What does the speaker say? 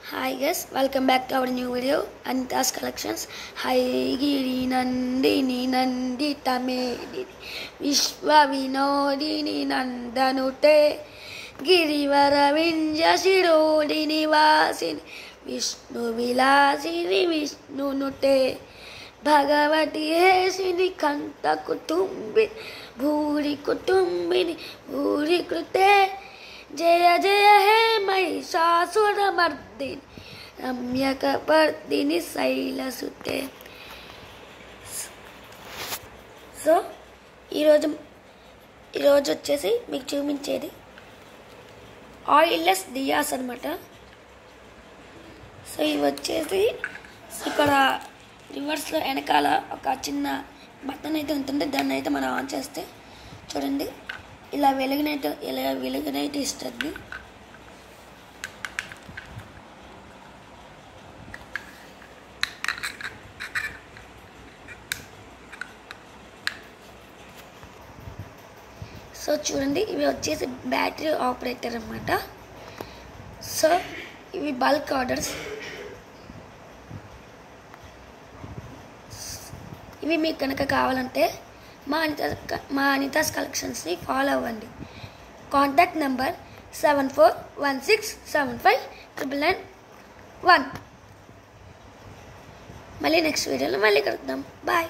Hi guys, welcome back to our new video Anita's Collections. Hi Giri Nandini Nandita Medini Vishwa Vinodini Nandanute Girivara Vinja Shirodini Vasini Vishnu Vilasini Vishnu Nute Bhagavati Hesini Kanta Kutumbi Bhuri Kutumbini Bhuri Krute जय जय हे Mahishasuramardini रम्यकपर्दिनि शैलसुते so ఈరోజు వచ్చేసి మీకు చూపించేది oilless diyas అనమాట. So ఇవి వచ్చేసి ఇక్కడ రివర్స్లో వెనకాల ఒక చిన్న బటన్ అయితే ఉంటుంది. దాన్ని అయితే మనం ఆన్ చేస్తే చూడండి ఇలా వెలుగునైతే ఇస్తుంది. సో చూడండి ఇవి వచ్చేసి బ్యాటరీ ఆపరేటర్ అన్నమాట. సో ఇవి బల్క్ ఆర్డర్స్. ఇవి మీకు కనుక కావాలంటే మా అనితాస్ కలెక్షన్స్ని ఫాలో అవ్వండి. Contact number 7416759991. మళ్ళీ నెక్స్ట్ వీడియోలో మళ్ళీ కలుద్దాం. బాయ్.